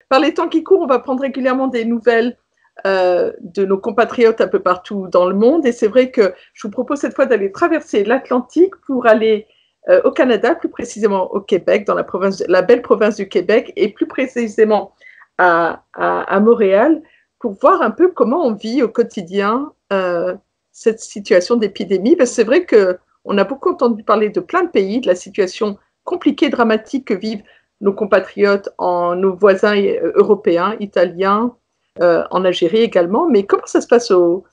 par les temps qui courent, on va prendre régulièrement des nouvelles de nos compatriotes un peu partout dans le monde. Et c'est vrai que je vous propose cette fois d'aller traverser l'Atlantique pour aller au Canada, plus précisément au Québec, dans la belle province du Québec, et plus précisément à Montréal, pour voir un peu comment on vit au quotidien cette situation d'épidémie. Parce que c'est vrai qu'on a beaucoup entendu parler de plein de pays, de la situation compliquée, dramatique que vivent nos compatriotes, nos voisins européens, italiens, en Algérie également. Mais comment ça se passe au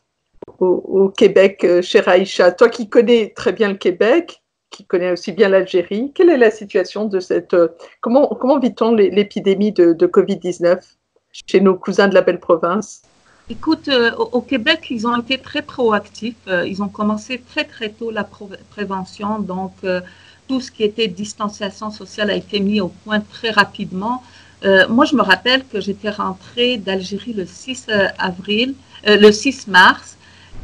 Québec, chère Aïcha? Toi qui connais très bien le Québec, qui connais aussi bien l'Algérie, quelle est la situation de comment vit-on l'épidémie de Covid-19 chez nos cousins de la belle province? Écoute, au Québec, ils ont été très proactifs. Ils ont commencé très, très tôt la prévention. Donc, tout ce qui était distanciation sociale a été mis au point très rapidement. Moi, je me rappelle que j'étais rentrée d'Algérie le 6 mars.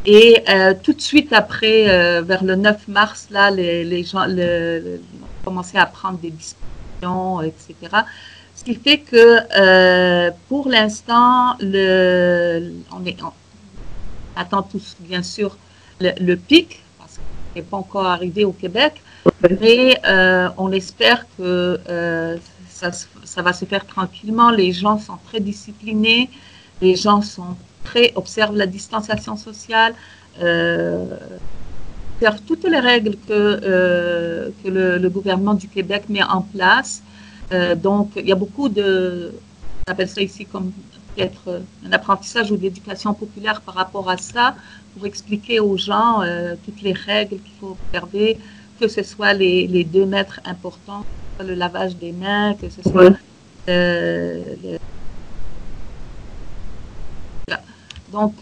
Et tout de suite après, vers le 9 mars, là, les gens ont commencé à prendre des dispositions, etc. Ce qui fait que pour l'instant, on attend tous, bien sûr, le pic, parce qu'il n'est pas encore arrivé au Québec, mais on espère que ça va se faire tranquillement. Les gens sont très disciplinés, les gens observent la distanciation sociale, observent toutes les règles que le gouvernement du Québec met en place. Donc, il y a beaucoup on appelle ça ici comme peut-être un apprentissage ou d'éducation populaire par rapport à ça, pour expliquer aux gens toutes les règles qu'il faut observer, que ce soit les 2 mètres importants, le lavage des mains, que ce soit donc,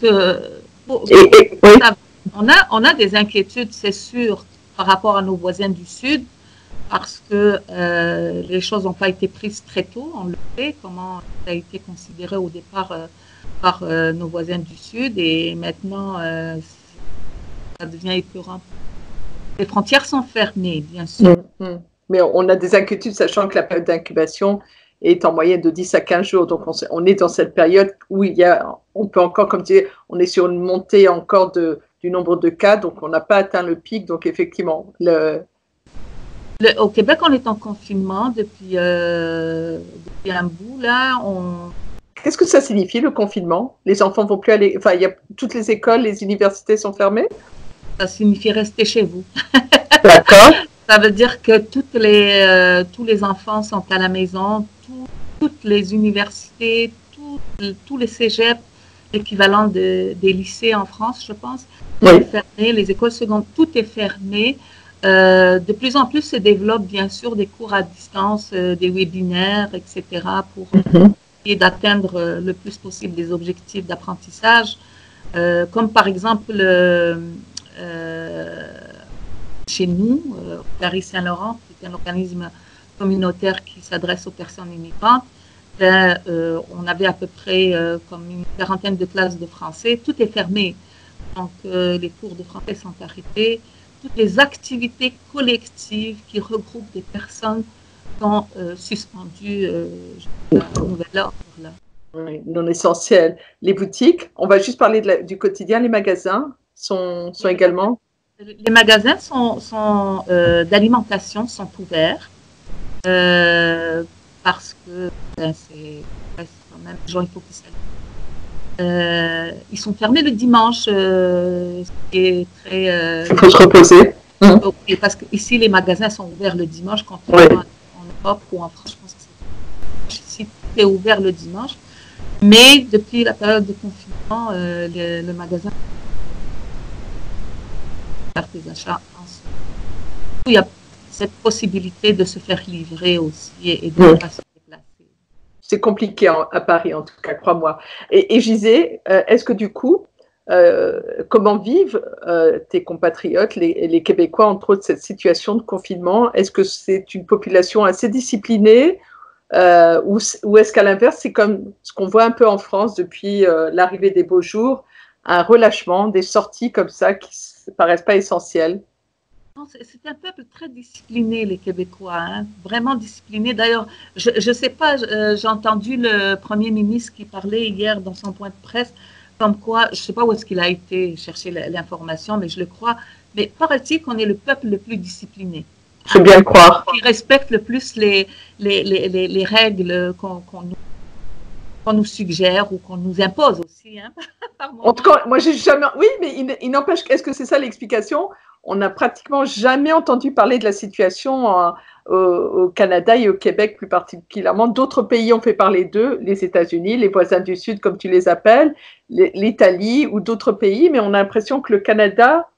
on a des inquiétudes, c'est sûr, par rapport à nos voisins du Sud, parce que les choses n'ont pas été prises très tôt, on le sait, comment ça a été considéré au départ par nos voisins du Sud, et maintenant, ça devient épeurant. Les frontières sont fermées, bien sûr. Mais on a des inquiétudes, sachant que la période d'incubation est en moyenne de 10 à 15 jours. Donc, on est dans cette période où on peut encore, comme tu dis, on est sur une montée encore du nombre de cas, donc on n'a pas atteint le pic. Donc, effectivement, au Québec, on est en confinement depuis un bout, là. Qu'est-ce que ça signifie, le confinement? Les enfants vont plus aller... Enfin, toutes les écoles, les universités sont fermées? Ça signifie rester chez vous. D'accord. Ça veut dire que tous les enfants sont à la maison, toutes les universités, tous les cégeps, l'équivalent des lycées en France, je pense, sont fermés, les écoles secondaires, tout est fermé. De plus en plus se développent bien sûr des cours à distance, des webinaires, etc. pour essayer d'atteindre le plus possible des objectifs d'apprentissage, comme par exemple chez nous, Paris Saint-Laurent, qui est un organisme communautaire qui s'adresse aux personnes immigrantes. On avait à peu près comme une quarantaine de classes de français, tout est fermé. Donc les cours de français sont arrêtés. Toutes les activités collectives qui regroupent des personnes sont suspendues à nouvel ordre. Là. Oui, non essentiel. Les boutiques, on va juste parler du quotidien, les magasins sont également... Les magasins d'alimentation sont ouverts parce que c'est quand même les gens, il faut qu'ils s'alimentent. Ils sont fermés le dimanche, ce qui est très... il faut se reposer. Parce que ici, les magasins sont ouverts le dimanche, quand on est en Europe ou en France, je pense que ici, tout est ouvert le dimanche. Mais depuis la période de confinement, le magasin faire des achats ensemble. Il y a cette possibilité de se faire livrer aussi et de ne pas se déplacer. C'est compliqué à Paris, en tout cas, crois-moi. Et Gisée, est-ce que du coup, comment vivent tes compatriotes, les Québécois, entre autres, cette situation de confinement? Est-ce que c'est une population assez disciplinée ou est-ce qu'à l'inverse, c'est comme ce qu'on voit un peu en France depuis l'arrivée des beaux jours, un relâchement, des sorties comme ça qui ne paraissent pas essentielles? C'est un peuple très discipliné, les Québécois, hein, vraiment discipliné. D'ailleurs, je ne sais pas, j'ai entendu le Premier ministre qui parlait hier dans son point de presse, comme quoi, je ne sais pas où est-ce qu'il a été chercher l'information, mais je le crois, mais paraît-il qu'on est le peuple le plus discipliné. Je veux bien le croire. Qui respecte le plus les règles qu'on nous suggère ou qu'on nous impose aussi. Hein, en tout cas, moi, j'ai jamais. Oui, mais il n'empêche. Est-ce que c'est ça l'explication? On n'a pratiquement jamais entendu parler de la situation au Canada et au Québec plus particulièrement. D'autres pays ont fait parler d'eux, les États-Unis, les voisins du Sud, comme tu les appelles, l'Italie ou d'autres pays, mais on a l'impression que le Canada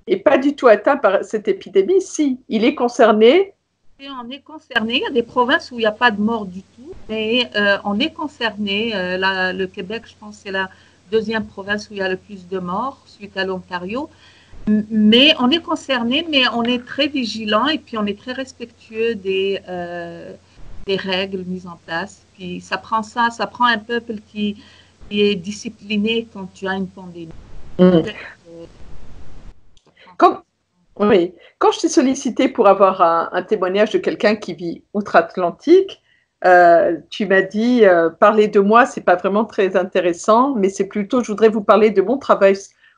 n'est pas du tout atteint par cette épidémie. Si, il est concerné. Et on est concerné. Il y a des provinces où il n'y a pas de mort du tout, mais on est concerné. Le Québec, je pense, c'est la deuxième province où il y a le plus de morts, suite à l'Ontario. Mais on est concerné, mais on est très vigilant et puis on est très respectueux des règles mises en place. Puis ça prend un peuple qui est discipliné quand tu as une pandémie. Oui, quand je t'ai sollicité pour avoir un témoignage de quelqu'un qui vit outre-Atlantique, tu m'as dit parler de moi, c'est pas vraiment très intéressant, mais c'est plutôt, je voudrais vous parler de mon travail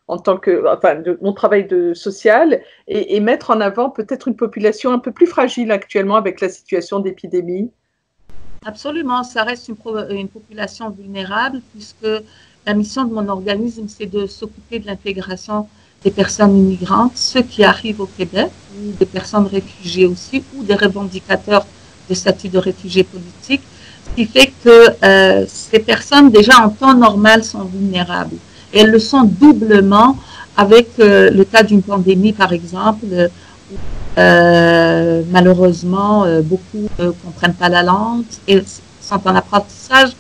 de mon travail social et mettre en avant peut-être une population un peu plus fragile actuellement avec la situation d'épidémie. Absolument, ça reste une population vulnérable puisque la mission de mon organisme, c'est de s'occuper de l'intégration des personnes immigrantes, ceux qui arrivent au Québec, ou des personnes réfugiées aussi, ou des revendicateurs de statut de réfugiés politiques, ce qui fait que ces personnes, déjà en temps normal, sont vulnérables. Et elles le sont doublement avec le cas d'une pandémie, par exemple, où malheureusement, beaucoup ne comprennent pas la langue et sont en apprentissage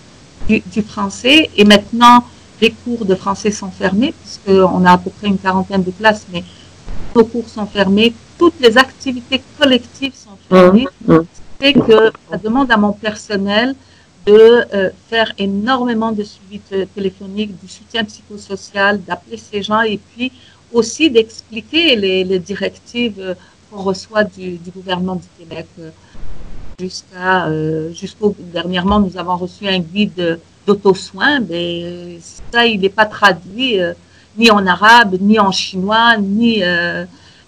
du français. Et maintenant, les cours de français sont fermés, puisqu'on a à peu près une quarantaine de classes, mais nos cours sont fermés, toutes les activités collectives sont fermées. C'est que ça demande à mon personnel de faire énormément de suivi téléphonique, du soutien psychosocial, d'appeler ces gens et puis aussi d'expliquer les directives qu'on reçoit du gouvernement du Québec. Jusqu'au dernièrement, nous avons reçu un guide d'auto-soin, mais ça, il n'est pas traduit ni en arabe, ni en chinois, ni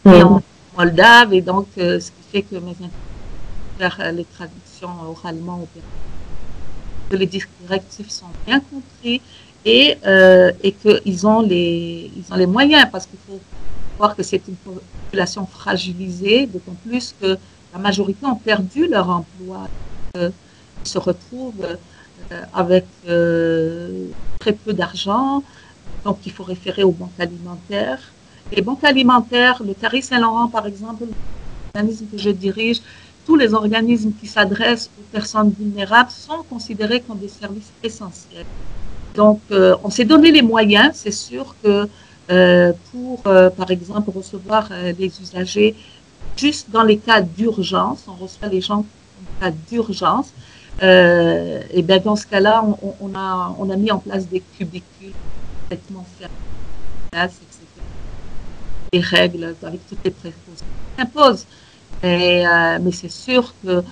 en moldave, et donc ce qui fait que mes faire les traductions oralement au Pérou, que les directives sont bien compris et qu'ils ont les moyens, parce qu'il faut voir que c'est une population fragilisée, d'autant plus que la majorité ont perdu leur emploi, ils se retrouvent avec très peu d'argent, donc il faut référer aux banques alimentaires. Les banques alimentaires, le Carré Saint-Laurent par exemple, l'organisme que je dirige, tous les organismes qui s'adressent aux personnes vulnérables sont considérés comme des services essentiels. Donc, on s'est donné les moyens. C'est sûr que pour, par exemple, recevoir les usagers, juste dans les cas d'urgence, on reçoit les gens en cas d'urgence. Et bien dans ce cas-là, on a mis en place des cubicules, traitements fermés, etc. Des règles avec toutes les précautions qu'on impose. Mais c'est sûr que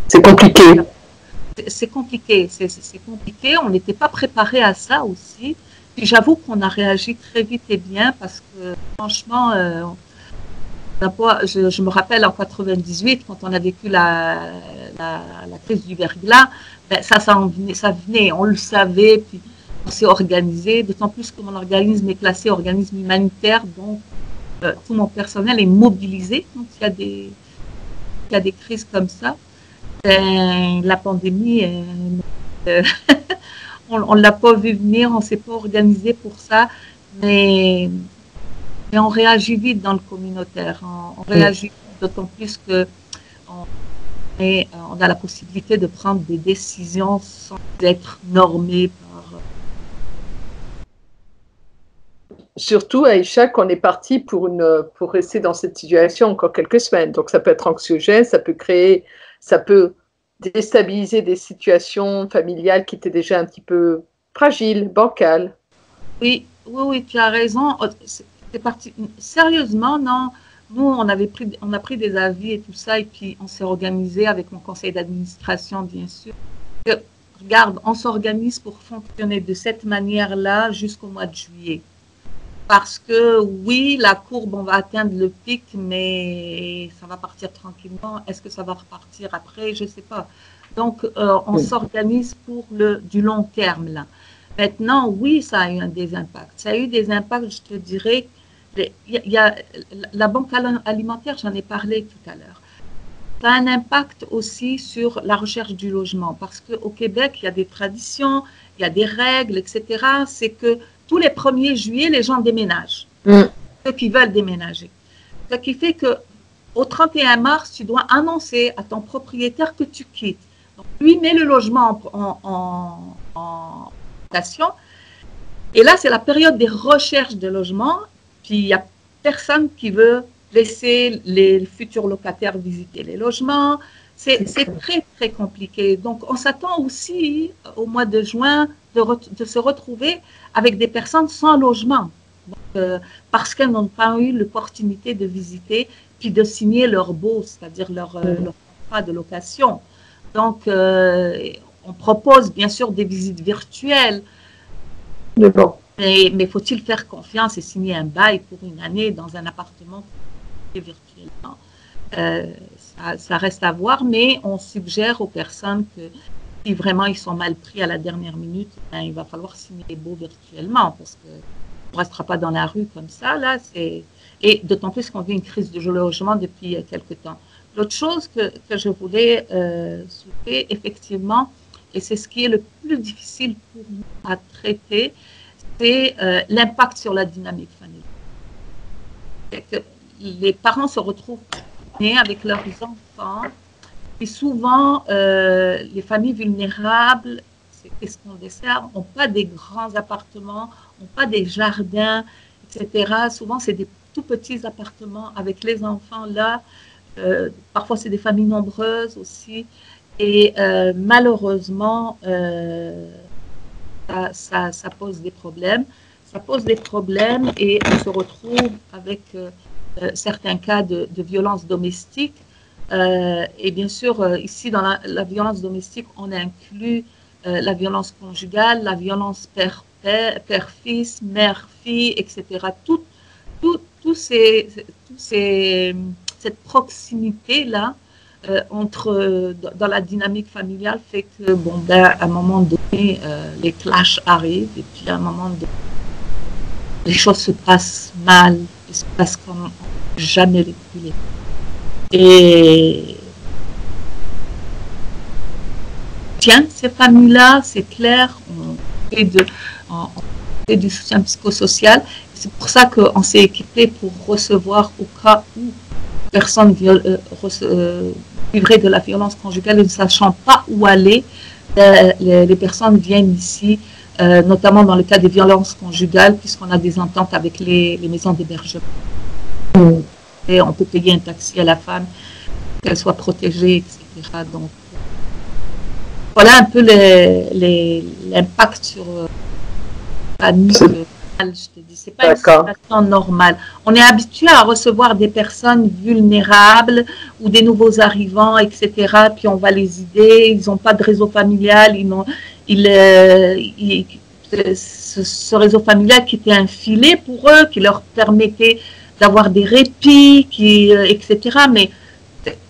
c'est compliqué. C'est compliqué. C'est compliqué. On n'était pas préparé à ça aussi. Puis j'avoue qu'on a réagi très vite et bien parce que franchement, je me rappelle en 98 quand on a vécu la crise du verglas, ben ça venait, on le savait, puis on s'est organisé. D'autant plus que mon organisme est classé organisme humanitaire, donc tout mon personnel est mobilisé quand il y a des crises comme ça. La pandémie, on ne l'a pas vu venir, on ne s'est pas organisé pour ça, mais on réagit vite dans le communautaire. On réagit d'autant plus qu'on a la possibilité de prendre des décisions sans être normé par... Surtout, Aïcha, qu'on est parti pour rester dans cette situation encore quelques semaines. Donc, ça peut être anxiogène, ça peut déstabiliser des situations familiales qui étaient déjà un petit peu fragiles, bancales. Oui, oui, oui, tu as raison. C'est parti. Sérieusement, non. Nous, on a pris des avis et tout ça, et puis on s'est organisé avec mon conseil d'administration, bien sûr. Regarde, on s'organise pour fonctionner de cette manière-là jusqu'au mois de juillet. Parce que oui, la courbe, on va atteindre le pic, mais ça va partir tranquillement. Est-ce que ça va repartir après? Je ne sais pas. Donc, on s'organise pour du long terme, là. Maintenant, oui, ça a eu des impacts. Ça a eu des impacts, je te dirais. Il y a la banque alimentaire, j'en ai parlé tout à l'heure. Ça a un impact aussi sur la recherche du logement. Parce qu'au Québec, il y a des traditions, il y a des règles, etc. C'est que tous les 1er juillet, les gens déménagent. Ceux qui veulent déménager. Ce qui fait qu'au 31 mars, tu dois annoncer à ton propriétaire que tu quittes. Donc, lui met le logement en location. Et là, c'est la période des recherches de logement. Puis, il n'y a personne qui veut laisser les futurs locataires visiter les logements. C'est très, très compliqué. Donc, on s'attend aussi au mois de juin de se retrouver avec des personnes sans logement. Donc, parce qu'elles n'ont pas eu l'opportunité de visiter puis de signer leur baux, c'est-à-dire leur contrat de location. Donc, on propose bien sûr des visites virtuelles. Mais faut-il faire confiance et signer un bail pour une année dans un appartement virtuellement? Ça reste à voir, mais on suggère aux personnes que si vraiment ils sont mal pris à la dernière minute, ben, il va falloir signer les baux virtuellement parce qu'on ne restera pas dans la rue comme ça. Là, et d'autant plus qu'on vit une crise de logement depuis quelques temps. L'autre chose que je voulais soulever, effectivement, et c'est ce qui est le plus difficile pour nous à traiter, c'est l'impact sur la dynamique familiale. Que les parents se retrouvent avec leurs enfants et souvent les familles vulnérables, qu'est-ce qu'on dessert, n'ont pas des grands appartements, n'ont pas des jardins, etc. Souvent, c'est des tout petits appartements avec les enfants là. Parfois, c'est des familles nombreuses aussi. Et malheureusement, ça pose des problèmes. Ça pose des problèmes et on se retrouve avec certains cas de violence domestique. Et bien sûr, ici, dans la violence domestique, on inclut la violence conjugale, la violence père-fils, mère-fille, etc. Cette proximité-là dans la dynamique familiale fait que, bon, ben, à un moment donné, les clashs arrivent et puis à un moment donné, les choses se passent mal, elles se passent comme on n'a jamais vécu. Et tiens, ces familles-là, c'est clair, on fait du soutien psychosocial. C'est pour ça qu'on s'est équipé pour recevoir au cas où personne vivrait de la violence conjugale et ne sachant pas où aller, les personnes viennent ici, notamment dans le cas des violences conjugales, puisqu'on a des ententes avec les maisons d'hébergement. Et on peut payer un taxi à la femme, qu'elle soit protégée, etc. Donc, voilà un peu l'impact sur la famille. Je te dis, c'est pas une situation normale. On est habitué à recevoir des personnes vulnérables ou des nouveaux arrivants, etc. Puis on va les aider. Ils n'ont pas de réseau familial. Ce réseau familial qui était un filet pour eux, qui leur permettait d'avoir des répits, etc. Mais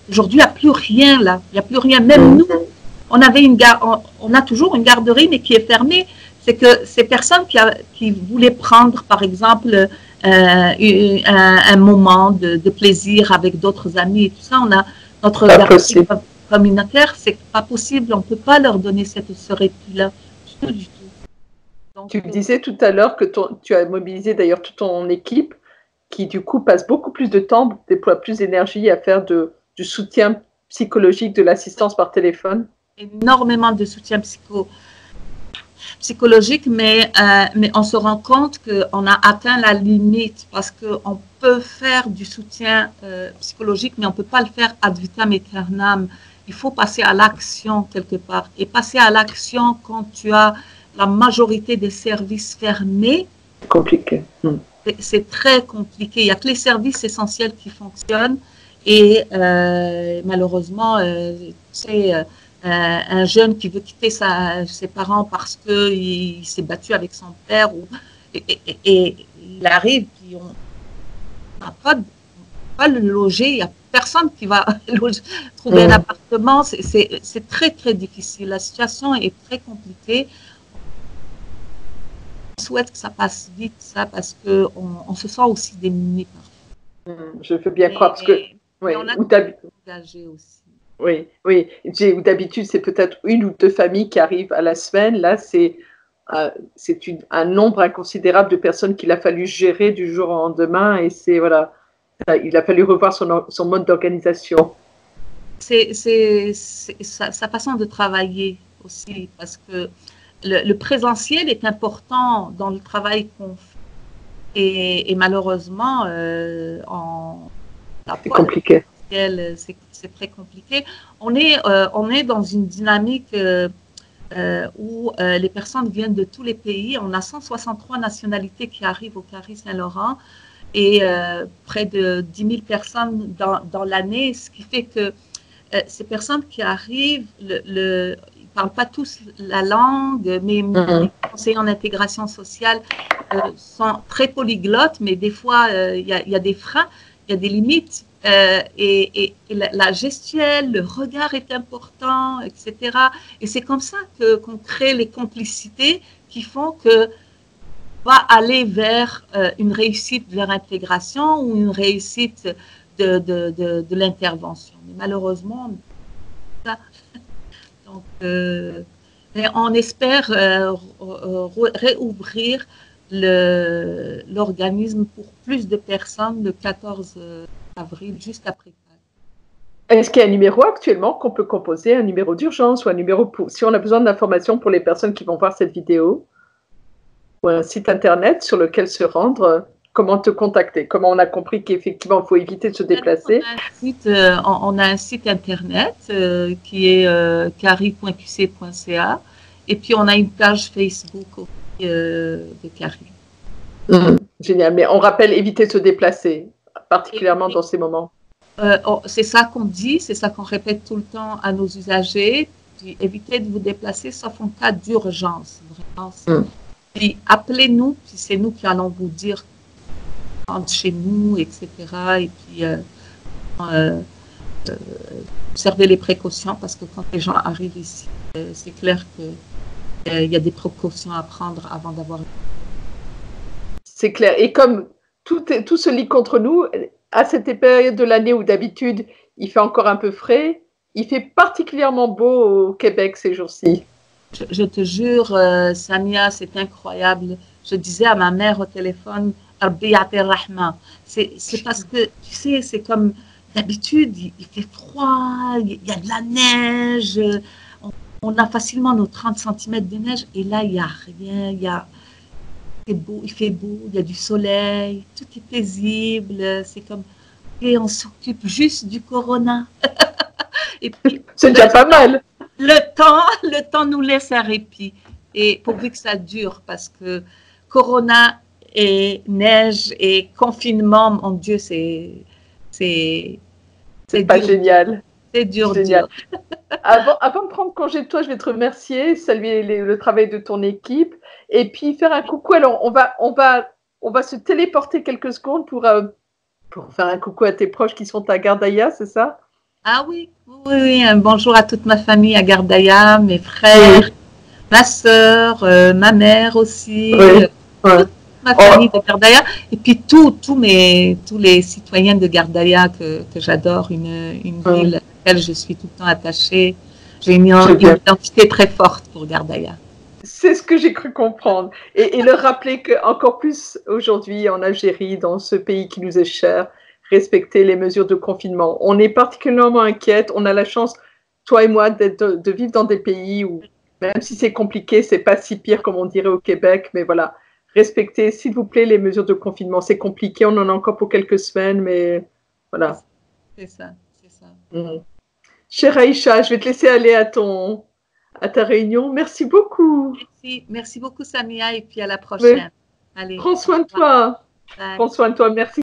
aujourd'hui, il n'y a plus rien là. Il n'y a plus rien. Même nous, on a toujours une garderie, mais qui est fermée. C'est que ces personnes qui voulaient prendre, par exemple, un moment de plaisir avec d'autres amis et tout ça, on a notre garderie communautaire, c'est pas possible, on ne peut pas leur donner ce répit-là, du tout. Donc, tu disais tout à l'heure que tu as mobilisé d'ailleurs toute ton équipe qui, du coup, passe beaucoup plus de temps, déploie plus d'énergie à faire du soutien psychologique, de l'assistance par téléphone. Énormément de soutien psychologique, mais on se rend compte qu'on a atteint la limite parce qu'on peut faire du soutien psychologique, mais on ne peut pas le faire ad vitam aeternam. Il faut passer à l'action quelque part. Et passer à l'action quand tu as la majorité des services fermés, Compliqué. C'est très compliqué. Il n'y a que les services essentiels qui fonctionnent. Et malheureusement, c'est un jeune qui veut quitter ses parents parce qu'il s'est battu avec son père et il arrive, puis on n'a pas le loger, il n'y a personne qui va trouver un appartement. C'est très, très difficile. La situation est très compliquée. On souhaite que ça passe vite, ça, parce qu'on se sent aussi démunis parfois. Je veux bien croire, parce que on a engagé aussi. Oui, oui. D'habitude, c'est peut-être 1 ou 2 familles qui arrivent à la semaine. Là, c'est un nombre inconsidérable de personnes qu'il a fallu gérer du jour au lendemain. Et voilà, il a fallu revoir son mode d'organisation. C'est sa façon de travailler aussi, parce que le présentiel est important dans le travail qu'on fait. Et malheureusement, c'est compliqué. C'est très compliqué. On est dans une dynamique où les personnes viennent de tous les pays. On a 163 nationalités qui arrivent au Carré Saint-Laurent et près de 10 000 personnes dans l'année, ce qui fait que ces personnes qui arrivent, ils ne parlent pas tous la langue, mais les conseillers en intégration sociale sont très polyglottes, mais des fois, il y a des freins, il y a des limites. Et la gestuelle, le regard est important, etc. Et c'est comme ça qu'on crée les complicités qui font que va aller vers une réussite de leur intégration ou une réussite de l'intervention. Mais malheureusement, ça. Donc, mais on espère réouvrir l'organisme pour plus de personnes le 14 avril, juste après Pâques. Est-ce qu'il y a un numéro actuellement qu'on peut composer, un numéro d'urgence ou un numéro si on a besoin d'informations pour les personnes qui vont voir cette vidéo, ou un site internet sur lequel se rendre? Comment te contacter? Comment on a compris qu'effectivement, il faut éviter de se déplacer? On a un site internet qui est cari.qc.ca et puis on a une page Facebook de Cari. Génial, mais on rappelle éviter de se déplacer, particulièrement dans ces moments. C'est ça qu'on dit, c'est ça qu'on répète tout le temps à nos usagers. Puis évitez de vous déplacer sauf en cas d'urgence. Puis appelez-nous, puis c'est nous qui allons vous dire chez nous, etc. Et puis observez les précautions parce que quand les gens arrivent ici, c'est clair qu'il y a des précautions à prendre avant d'avoir. C'est clair. Et comme tout se lie contre nous, à cette période de l'année où d'habitude il fait encore un peu frais, il fait particulièrement beau au Québec ces jours-ci. Je te jure, Samia, c'est incroyable. Je disais à ma mère au téléphone, c'est parce que, tu sais, c'est comme d'habitude, il fait froid, il y a de la neige, on a facilement nos 30 cm de neige, et là, il n'y a rien, il fait beau, il y a du soleil, tout est paisible, c'est comme, et on s'occupe juste du corona. Et puis, c'est déjà pas mal. Le temps nous laisse un répit, et pourvu que ça dure, parce que corona et neige et confinement, mon Dieu, c'est pas dur. Génial. C'est dur. Avant de prendre congé de toi, je vais te remercier, saluer le travail de ton équipe et puis faire un coucou. Alors, on va se téléporter quelques secondes pour faire un coucou à tes proches qui sont à Gardaïa, c'est ça? Ah oui, un bonjour à toute ma famille à Gardaïa, mes frères, ma sœur, ma mère aussi. Toute ma famille de Gardaïa et puis tous les citoyens de Gardaïa que j'adore, une ville à laquelle je suis tout le temps attachée. J'ai une identité très forte pour Gardaïa. C'est ce que j'ai cru comprendre. Et leur rappeler qu'encore plus aujourd'hui en Algérie, dans ce pays qui nous est cher, respecter les mesures de confinement. On est particulièrement inquiète. On a la chance, toi et moi, de vivre dans des pays où, même si c'est compliqué, c'est pas si pire comme on dirait au Québec, mais voilà. Respectez, s'il vous plaît, les mesures de confinement. C'est compliqué, on en a encore pour quelques semaines, mais voilà. C'est ça. Chère Aïcha, je vais te laisser aller à ta réunion. Merci beaucoup. Merci beaucoup, Samia, et puis à la prochaine. Allez. Prends soin de toi. Bye. Prends soin de toi. Merci.